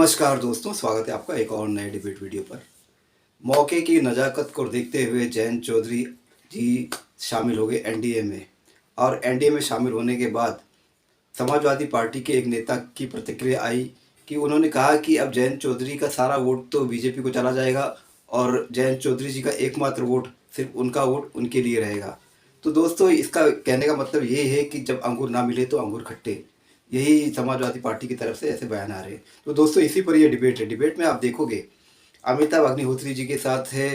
नमस्कार दोस्तों, स्वागत है आपका एक और नए डिबेट वीडियो पर। मौके की नज़ाकत को देखते हुए जयंत चौधरी जी शामिल हो गए एनडीए में, और एनडीए में शामिल होने के बाद समाजवादी पार्टी के एक नेता की प्रतिक्रिया आई कि उन्होंने कहा कि अब जयंत चौधरी का सारा वोट तो बीजेपी को चला जाएगा और जयंत चौधरी जी का एकमात्र वोट, सिर्फ उनका वोट उनके लिए रहेगा। तो दोस्तों, इसका कहने का मतलब ये है कि जब अंगूर ना मिले तो अंगूर खट्टे, यही समाजवादी पार्टी की तरफ से ऐसे बयान आ रहे हैं। तो दोस्तों, इसी पर ये डिबेट है। डिबेट में आप देखोगे अमिताभ अग्निहोत्री जी के साथ है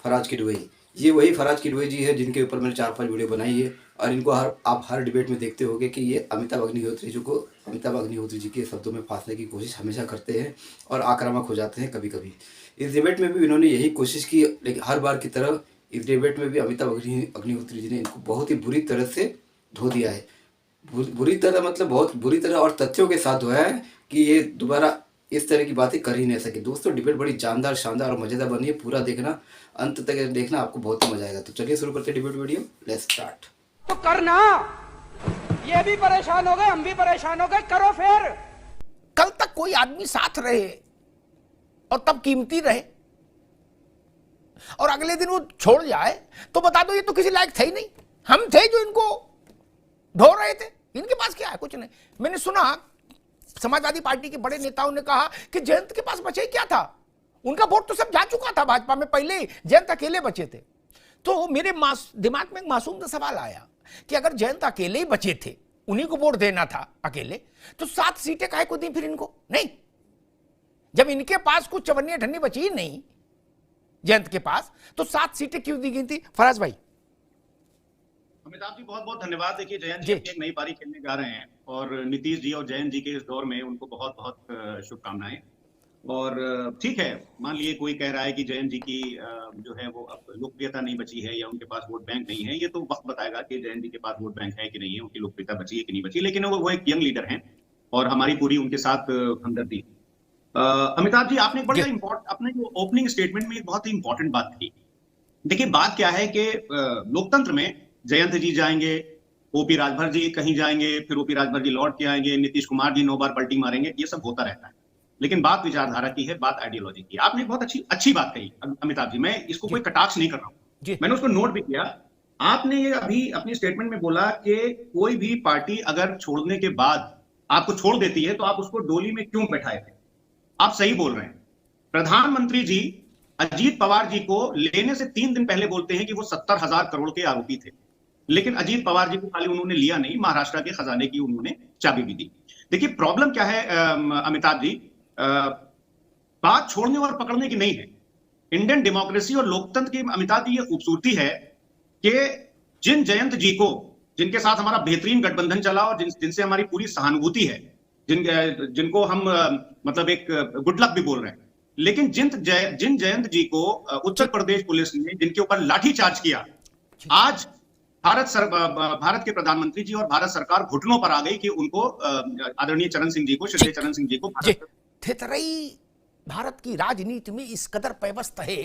फराज किदवई। ये वही फराज किदवई जी है जिनके ऊपर मैंने 4-5 वीडियो बनाई है, और इनको आप हर डिबेट में देखते होंगे कि ये अमिताभ अग्निहोत्री जी के शब्दों में फांसने की कोशिश हमेशा करते हैं और आक्रामक हो जाते हैं कभी कभी। इस डिबेट में भी इन्होंने यही कोशिश की, लेकिन हर बार की तरह इस डिबेट में भी अमिताभ अग्निहोत्री जी ने इनको बहुत ही बुरी तरह से धो दिया है। बुरी तरह मतलब बहुत बुरी तरह, और तथ्यों के साथ हुआ है कि ये दोबारा इस तरह की बातें कर ही नहीं सके। दोस्तों, डिबेट बड़ी जानदार, शानदार और मज़ेदार बनी है। पूरा देखना, अंत तक देखना, आपको बहुत ही मजा आएगा। तो चलिए शुरू करते हैं डिबेट वीडियो। Let's start. तो करना, ये भी परेशान हो गए, हम भी परेशान हो गए, करो फिर। कल तक कोई आदमी साथ रहे और तब कीमती रहे, और अगले दिन वो छोड़ जाए तो बता दो ये तो किसी लायक थे ही नहीं। हम थे जो इनको ढो रहे थे, इनके पास क्या है? कुछ नहीं। मैंने सुना समाजवादी पार्टी के बड़े नेताओं ने कहा कि जयंत के पास बचे क्या था, उनका वोट तो सब जा चुका था भाजपा में, पहले ही जयंत अकेले बचे थे। तो मेरे दिमाग में एक मासूम सा सवाल आया कि अगर जयंत अकेले ही बचे थे, उन्हीं को वोट देना था अकेले, तो 7 सीटें काहे को दी फिर इनको? नहीं, जब इनके पास कुछ चवन्नी ठन्नी बची ही नहीं जयंत के पास, तो 7 सीटें क्यों दी गई थी? फराज भाई। अमिताभ जी, बहुत बहुत धन्यवाद। देखिए, जयंत जी एक नई पारी खेलने जा रहे हैं, और नीतीश जी और जयंत जी के इस दौर में उनको बहुत बहुत शुभकामनाएं। और ठीक है, मान लिए कोई कह रहा है कि जयंत जी की जो है वो अब लोकप्रियता नहीं बची है या उनके पास वोट बैंक नहीं है। ये तो वक्त बताएगा कि जयंत जी के पास वोट बैंक है कि नहीं है, उनकी लोकप्रियता बची है कि नहीं बची। लेकिन वो एक यंग लीडर हैं और हमारी पूरी उनके साथ हमदर्दी। अमिताभ जी, आपने बड़ा अपने जो ओपनिंग स्टेटमेंट में एक बहुत ही इंपॉर्टेंट बात कही। देखिए, बात क्या है कि लोकतंत्र में जयंत जी जाएंगे, ओपी राजभर जी कहीं जाएंगे, फिर ओपी राजभर जी लौट के आएंगे, नीतीश कुमार जी 9 बार पलटी मारेंगे, ये सब होता रहता है। लेकिन बात विचारधारा की है, बात आइडियोलॉजी की। आपने बहुत अच्छी बात कही अमिताभ जी, मैं इसको कोई कटाक्ष नहीं कर रहा हूं, मैंने उसको नोट भी किया। आपने ये अभी अपनी स्टेटमेंट में बोला कि कोई भी पार्टी अगर छोड़ने के बाद आपको छोड़ देती है तो आप उसको डोली में क्यों बैठाए थे। आप सही बोल रहे हैं। प्रधानमंत्री जी अजीत पवार जी को लेने से 3 दिन पहले बोलते हैं कि वो 70,000 करोड़ के आरोपी थे, लेकिन अजीत पवार जी को खाली उन्होंने लिया नहीं, महाराष्ट्र के खजाने की उन्होंने चाबी भी दी। देखिए, प्रॉब्लम क्या है अमिताभ जी, बात छोड़ने और पकड़ने की नहीं है। इंडियन डेमोक्रेसी और लोकतंत्र की अमिताभ जी ये खूबसूरती है कि जिन जयंत जी को, जिनके साथ हमारा बेहतरीन गठबंधन चला और जिनसे हमारी पूरी सहानुभूति है, जिनको हम मतलब एक गुड लक भी बोल रहे हैं, लेकिन जिन जयंत जी को उत्तर प्रदेश पुलिस ने जिनके ऊपर लाठीचार्ज किया, आज भारत के प्रधानमंत्री जी और भारत सरकार घुटनों पर आ गई कि उनको आदरणीय चरण सिंह जी को, श्री चरण सिंह जी को थेथरई भारत की राजनीति में इस कदर पैवस्त है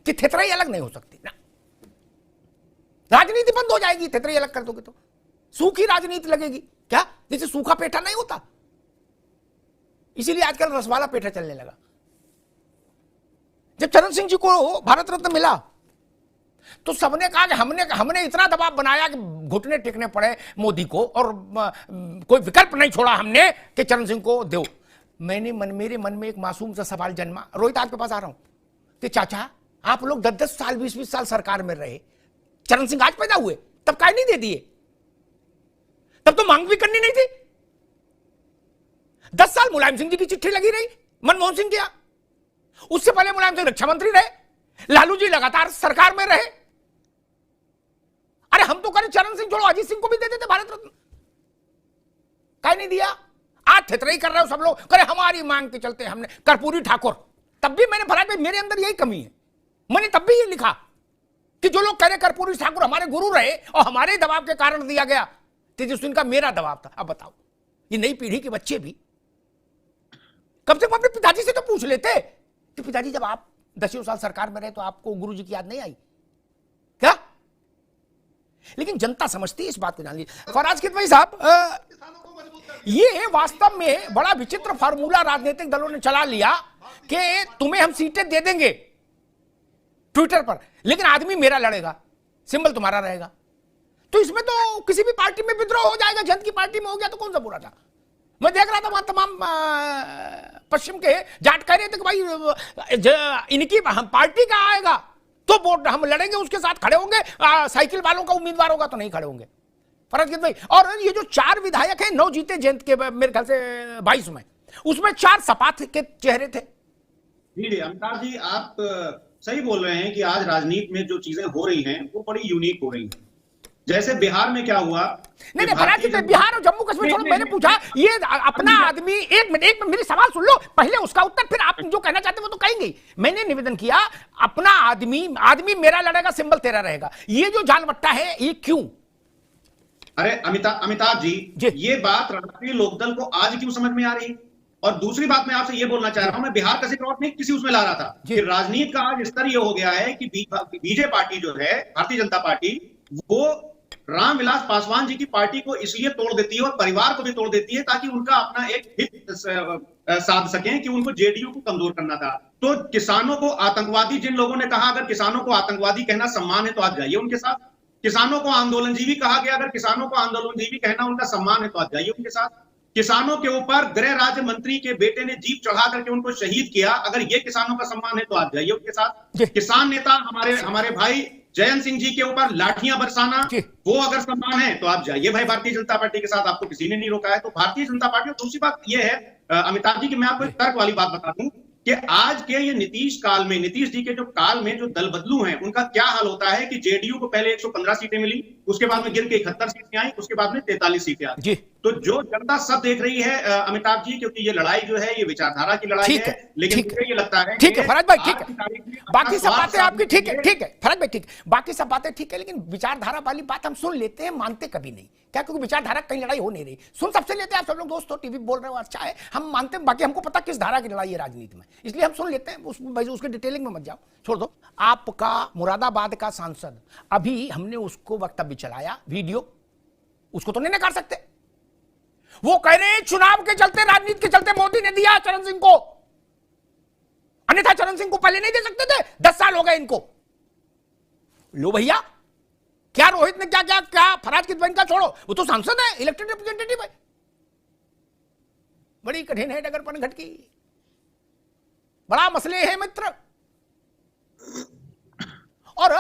कि थेथरई अलग नहीं हो सकती ना। राजनीति बंद हो जाएगी, थेथरई अलग कर दोगे तो सूखी राजनीति लगेगी क्या? जैसे सूखा पेठा नहीं होता, इसीलिए आजकल रसवाला पेठा चलने लगा। जब चरण सिंह जी को भारत रत्न मिला तो सबने कहा कि हमने इतना दबाव बनाया कि घुटने टेकने पड़े मोदी को, और कोई विकल्प नहीं छोड़ा हमने कि चरण सिंह को दो। मेरे मन में एक मासूम सा सवाल जन्मा, रोहित आपके पास आ रहा हूं, कि चाचा आप लोग 10-10 साल 20-20 साल सरकार में रहे, चरण सिंह आज पैदा हुए, तब काय नहीं दे दिए? तब तो मांग भी करनी नहीं थी। 10 साल मुलायम सिंह जी की चिट्ठी लगी रही, मनमोहन सिंह किया, उससे पहले मुलायम सिंह रक्षा मंत्री रहे, लालू जी लगातार सरकार में रहे। अरे हम तो करें चरण सिंह छोड़ो, अजीत सिंह को भी दे देते भारत रत्न, काय नहीं दिया? आज थेथरई कर रहे हो सब लोग, करे हमारी मांग के चलते हमने कर्पूरी ठाकुर। तब भी मैंने फराज भाई, मेरे अंदर यही कमी है, मैंने तब भी ये लिखा कि जो लोग कह रहे कर्पूरी ठाकुर हमारे गुरु रहे और हमारे दबाव के कारण दिया गया, तेजस्वी का मेरा दबाव था। अब बताओ, ये नई पीढ़ी के बच्चे भी कम से कम अपने पिताजी से तो पूछ लेते कि पिताजी जब आप 10 साल सरकार में रहे तो आपको गुरु जी की याद नहीं आई क्या? लेकिन जनता समझती है इस बात को। जान लीजिए फराज किदवई साहब, ये वास्तव में बड़ा विचित्र फार्मूला राजनीतिक दलों ने चला लिया कि तुम्हें हम सीटें दे देंगे ट्विटर पर, लेकिन आदमी मेरा लड़ेगा, सिंबल तुम्हारा रहेगा। तो इसमें तो किसी भी पार्टी में विद्रोह हो जाएगा। जंत की पार्टी में हो गया तो कौन सा बुरा था। मैं देख रहा था वहां तमाम पश्चिम के जाट कह रहे थे कि भाई इनकी हम पार्टी का आएगा तो वोट हम लड़ेंगे, उसके साथ खड़े होंगे, साइकिल वालों का उम्मीदवार होगा तो नहीं खड़े होंगे। फरज भाई, और ये जो 4 विधायक हैं 9 जीते जयंत के, मेरे ख्याल से 22 में, उसमें 4 सपा के चेहरे थे। जी अमिताभ जी, आप सही बोल रहे हैं कि आज राजनीति में जो चीजें हो रही हैं वो बड़ी यूनिक हो रही हैं। जैसे बिहार में क्या हुआ, नहीं फराज जी, बिहार और जम्मू कश्मीर छोड़ो, मैंने पूछा ये अपना आदमी, एक मिनट मेरी सवाल सुन लो, पहले उसका उत्तर, फिर आप जो कहना चाहते हैं वो तो कहेंगे। मैंने निवेदन किया अपना आदमी मेरा लड़ेगा, सिंबल तेरा रहेगा, ये जो जालवट्टा है ये क्यों? अरे अमिताभ जी, ये बात राष्ट्रीय लोकदल को आज क्यों समझ में आ रही? और दूसरी बात मैं आपसे ये बोलना चाह रहा हूं, मैं बिहार का जिक्र और नहीं किसी उसमें ला रहा था कि राजनीति का आज स्तर ये हो गया है कि बीजेपी पार्टी जो है, भारतीय जनता पार्टी, वो रामविलास पासवान जी की पार्टी को इसलिए तोड़ देती है और परिवार को भी तोड़ देती है ताकि उनका अपना एक हित साध सकें कि उनको जेडीयू को कमजोर करना था। तो किसानों को आतंकवादी, जिन लोगों ने कहा अगर किसानों को आतंकवादी कहना सम्मान है तो आप जाइए उनके साथ। किसानों को आंदोलनजीवी कहा गया, अगर किसानों को आंदोलनजीवी कहना उनका सम्मान है तो आप जाइए उनके साथ। किसानों के ऊपर गृह राज्य मंत्री के बेटे ने जीप चढ़ा करके उनको शहीद किया, अगर ये किसानों का सम्मान है तो आप जाइए उनके साथ। किसान नेता हमारे भाई जयंत सिंह जी के ऊपर लाठियां बरसाना, वो अगर सम्मान है तो आप जाइए भाई भारतीय जनता पार्टी के साथ, आपको किसी ने नहीं रोका है। तो भारतीय जनता पार्टी। और दूसरी बात ये है अमिताभ जी कि मैं आपको एक तर्क वाली बात बता दूं कि आज के ये नीतीश काल में, नीतीश जी के जो काल में जो दल बदलू हैं, उनका क्या हाल होता है कि जेडीयू को पहले 115 सीटें मिली, उसके बाद में गिर के 71 सीटें आई, उसके बाद में 43 सीटें आई। तो जो जनता सब देख रही है अमिताभ जी, क्योंकि ये लड़ाई जो है ये विचारधारा की लड़ाई है, लेकिन मुझे ये लगता है ठीक है फराज भाई, ठीक है, बाकी सब बातें आपकी ठीक है फराज भाई, ठीक, बाकी सब बातें ठीक है, लेकिन विचारधारा वाली बात हम सुन लेते हैं, मानते कभी नहीं। क्या? क्योंकि विचारधारा कहीं लड़ाई हो नहीं रही, सुन सबसे लेते हैं। आप सब लोग दोस्तों टीवी बोल रहे हो, अच्छा है, हम मानते हैं, बाकी हमको पता किस धारा की लड़ाई है राजनीति में, इसलिए हम सुन लेते हैं। उसके डिटेलिंग में मत जाओ, छोड़ दो। आपका मुरादाबाद का सांसद, अभी हमने उसको वक्तव्य चलाया वीडियो, उसको तो नहीं नकार सकते। वो कह रहे हैं चुनाव के चलते, राजनीति के चलते मोदी ने दिया चरण सिंह को, अन्यथा चरण सिंह को पहले नहीं दे सकते थे। 10 साल हो गए इनको। लो भैया, क्या रोहित ने क्या क्या क्या फराज की बहन का छोड़ो, वो तो सांसद है, इलेक्टेड रिप्रेजेंटेटिव है। बड़ी कठिन है डगर पनघट की, बड़ा मसले है मित्र। और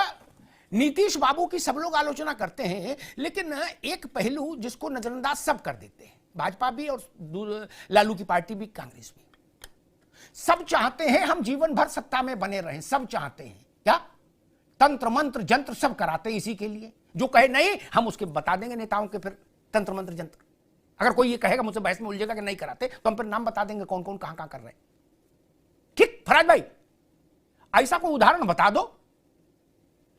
नीतीश बाबू की सब लोग आलोचना करते हैं, लेकिन एक पहलू जिसको नजरअंदाज सब कर देते हैं, भाजपा भी और लालू की पार्टी भी, कांग्रेस भी, सब चाहते हैं हम जीवन भर सत्ता में बने रहें। सब चाहते हैं क्या? तंत्र मंत्र जंत्र सब कराते हैं इसी के लिए। जो कहे नहीं, हम उसके बता देंगे नेताओं के फिर तंत्र मंत्र जंत्र। अगर कोई ये कहेगा, मुझसे बहस में उलझेगा कि नहीं कराते, तो हम फिर नाम बता देंगे कौन कौन कहां कहां कर रहे हैं। ठीक फराज भाई, ऐसा कोई उदाहरण बता दो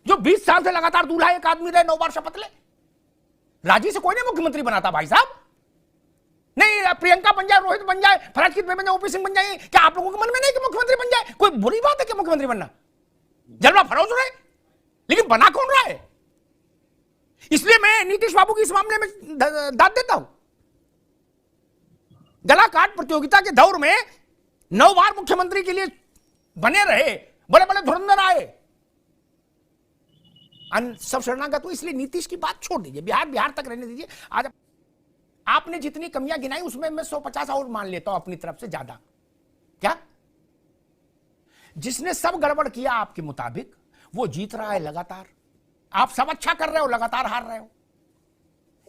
जो 20 साल से लगातार दूल्हा एक आदमी रहे, 9 बार शपथ ले। राजी से कोई नहीं मुख्यमंत्री बनाता भाई साहब। नहीं, प्रियंका बन जाए, रोहित बन जाए, फराज की बन जाए, ओपी सिंह बन जाए, क्या आप लोगों के मन में नहीं कि मुख्यमंत्री बन जाए? कोई बुरी बात है कि मुख्यमंत्री बनना? जलवा फरोज रहे, लेकिन बना कौन रहा है? इसलिए मैं नीतीश बाबू की इस मामले में दाद देता हूं। गला काट प्रतियोगिता के दौर में 9 बार मुख्यमंत्री के लिए बने रहे, बड़े बड़े धुरंधर आए, सब शरणागत। तो इसलिए नीतीश की बात छोड़ दीजिए, बिहार तक रहने दीजिए। आज आपने जितनी कमियां गिनाई उसमें मैं 150 और मान लेता हूं अपनी तरफ से ज्यादा। क्या? जिसने सब गड़बड़ किया आपके मुताबिक, वो जीत रहा है लगातार। आप सब अच्छा कर रहे हो, लगातार हार रहे हो।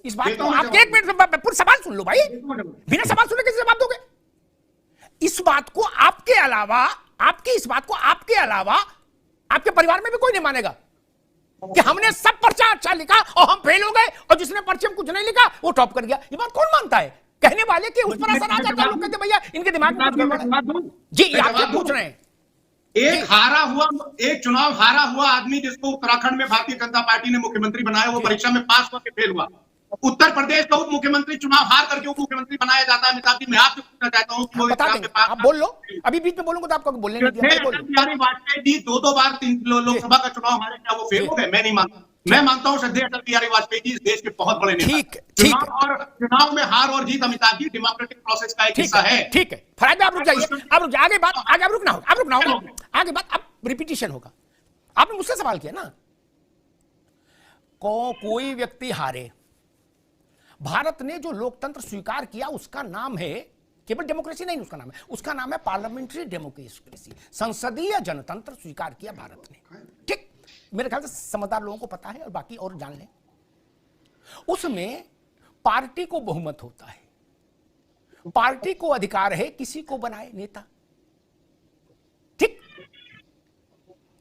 इस बात को आप एक मिनट पूरा सवाल सुन लो भाई, बिना सवाल सुने कैसे जवाब दोगे? इस बात को आपके अलावा, आपके अलावा आपके परिवार में भी कोई नहीं मानेगा कि हमने सब पर्चा अच्छा लिखा और हम फेल हो गए, और जिसने पर्चे में कुछ नहीं लिखा वो टॉप कर गया। ये बात कौन मानता है? कहने वाले कि उस पर असर आ जाता है। लोग कहते भैया इनके दिमाग में जी, आप क्या पूछ रहे हैं? एक चुनाव हारा हुआ आदमी जिसको उत्तराखंड में भारतीय जनता पार्टी ने मुख्यमंत्री बनाया, वो परीक्षा में पास होकर फेल हुआ। उत्तर प्रदेश का उप मुख्यमंत्री चुनाव हार करके उप मुख्यमंत्री बनाया जाता है। अमिताभ जी, मैं आपसे पूछना चाहता हूँ, आप बोल लो, अभी बीच में बोलूंगा तो आपको बोलने नहीं दिया। बिहारी वाजपेयी जी 2 बार लोकसभा का चुनाव हारे, क्या वो फेल हो गए? मैं नहीं मानता। मैं मानता हूं श्रद्धेय अटल बिहारी वाजपेयी जी इस देश के बहुत बड़े नेता ठीक, हैं। ठीक। चुनाव में हार और जीत अमिताभ जी डेमोक्रेटिक प्रोसेस का एक हिस्सा है। ठीक है फराज भाई, आप रुक जाइए, आप रुक जाइए, आगे बात, आगे आप रुकना होगा, आगे बात अब रिपीटिशन होगा। आपने मुझसे सवाल किया ना, कोई व्यक्ति हारे, भारत ने जो लोकतंत्र स्वीकार किया उसका नाम है, केवल डेमोक्रेसी नहीं, उसका नाम है, उसका नाम है पार्लियामेंट्री डेमोक्रेसी, संसदीय जनतंत्र स्वीकार किया भारत ने। ठीक, मेरे ख्याल से समझदार लोगों को पता है, और बाकी और जान लें। उसमें पार्टी को बहुमत होता है, पार्टी को अधिकार है किसी को बनाए नेता। ठीक,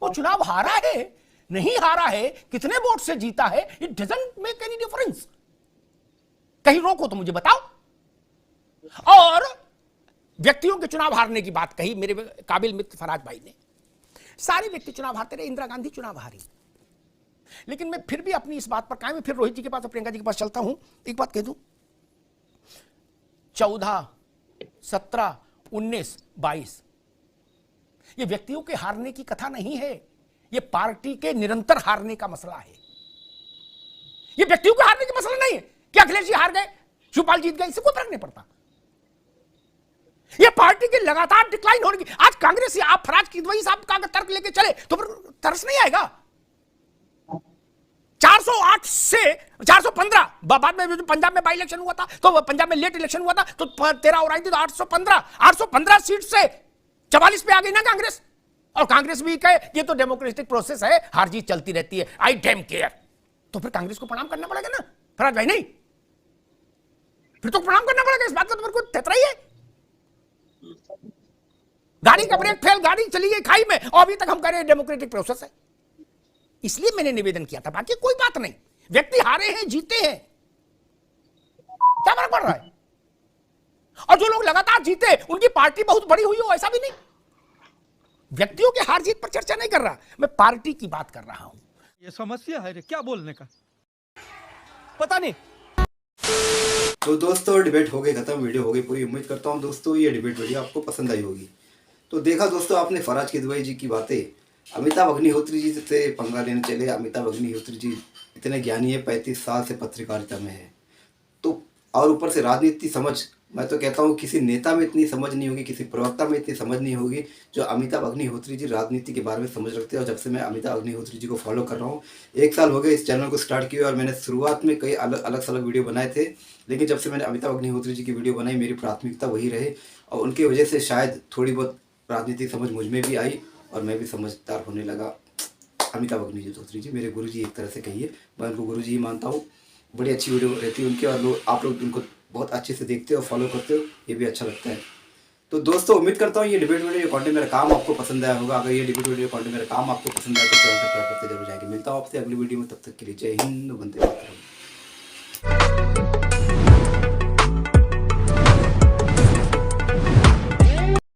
वो चुनाव हारा है नहीं हारा है, कितने वोट से जीता है, it doesn't make any difference. कहीं रोको तो मुझे बताओ। और व्यक्तियों के चुनाव हारने की बात कही मेरे काबिल मित्र फराज भाई ने, सारे व्यक्ति चुनाव हारते रहे, इंदिरा गांधी चुनाव हारी, लेकिन मैं फिर भी अपनी इस बात पर कायम, फिर रोहित जी के पास और प्रियंका जी के पास चलता हूं। एक बात कह दूं, 14, 17, 19, 22 ये व्यक्तियों के हारने की कथा नहीं है, ये पार्टी के निरंतर हारने का मसला है। ये व्यक्तियों के हारने का मसला नहीं है कि अखिलेश जी हार गए, शिवपाल जीत गए, इससे कोई फर्क नहीं पड़ता। ये पार्टी की लगातार डिक्लाइन होने की, आज कांग्रेस या आप फराज किदवई साहब का तर्क लेके चले तो फिर तरस नहीं आएगा। 408 से 415, बाद में पंजाब में बाई इलेक्शन हुआ था, तो पंजाब में लेट इलेक्शन हुआ था, तो 13 और आई थी, तो 815 सीट से 44 पे आ गई ना कांग्रेस। और कांग्रेस भी कहे ये तो डेमोक्रेटिक प्रोसेस है, हार जीत चलती रहती है, आई डैम केयर। तो फिर कांग्रेस को प्रणाम करना पड़ेगा ना फराज भाई, नहीं फिर तो प्रणाम करना पड़ेगा, इस बात का तो मेरे को तेतरा ही है। गाड़ी का ब्रेक फेल, गाड़ी चली गई खाई में, और अभी तक हम कह रहे हैं डेमोक्रेटिक प्रोसेस है। इसलिए मैंने निवेदन किया था, बाकी कोई बात नहीं, व्यक्ति हारे हैं जीते हैं, क्या फर्क पड़ रहा है। और जो लोग लगातार जीते उनकी पार्टी बहुत बड़ी हुई हो, ऐसा भी नहीं। व्यक्तियों के हार जीत पर चर्चा नहीं कर रहा, मैं पार्टी की बात कर रहा हूं। ये समस्या है रे, क्या बोलने का पता नहीं। तो दोस्तों डिबेट हो गई खत्म, वीडियो हो गई पूरी। उम्मीद करता हूँ दोस्तों ये डिबेट वीडियो आपको पसंद आई होगी। तो देखा दोस्तों आपने फराज किदवई जी की बातें, अमिताभ अग्निहोत्री जी से पंगा लेने चले। अमिताभ अग्निहोत्री जी इतने ज्ञानी है, 35 साल से पत्रकारिता में है, तो और ऊपर से राजनीति समझ, मैं तो कहता हूँ किसी नेता में इतनी समझ नहीं होगी, किसी प्रवक्ता में इतनी समझ नहीं होगी जो अमिताभ अग्निहोत्री जी राजनीति के बारे में समझ रखते हैं। और जब से मैं अमिताभ अग्निहोत्री जी को फॉलो कर रहा हूँ, 1 साल हो गए इस चैनल को स्टार्ट किए, और मैंने शुरुआत में कई अलग अलग वीडियो बनाए थे, लेकिन जब से मैंने अमिताभ अग्निहोत्री जी की वीडियो बनाई मेरी प्राथमिकता वही रहे, और उनकी वजह से शायद थोड़ी बहुत राजनीतिक समझ मुझ में भी आई और मैं भी समझदार होने लगा। अमिताभ अग्निहोत्री जी मेरे गुरु जी एक तरह से कहिए, मैं उनको गुरु जी ही मानता हूँ। बड़ी अच्छी वीडियो रहती है उनकी, और आप लोग उनको बहुत अच्छे से देखते हो, फॉलो करते हो, ये भी अच्छा लगता है। तो दोस्तों उम्मीद करता हूँ ये डिबेट वीडियो कंटेंट मेरा काम आपको पसंद आया होगा। अगर ये डिबेट वीडियो कंटेंट मेरा काम आपको पसंद आया तो चैनल सब्सक्राइब करते जरूर जाएंगे। मिलता हूँ आपसे अगली वीडियो में, तब तक के लिए जय हिंद, वंदे मातरम।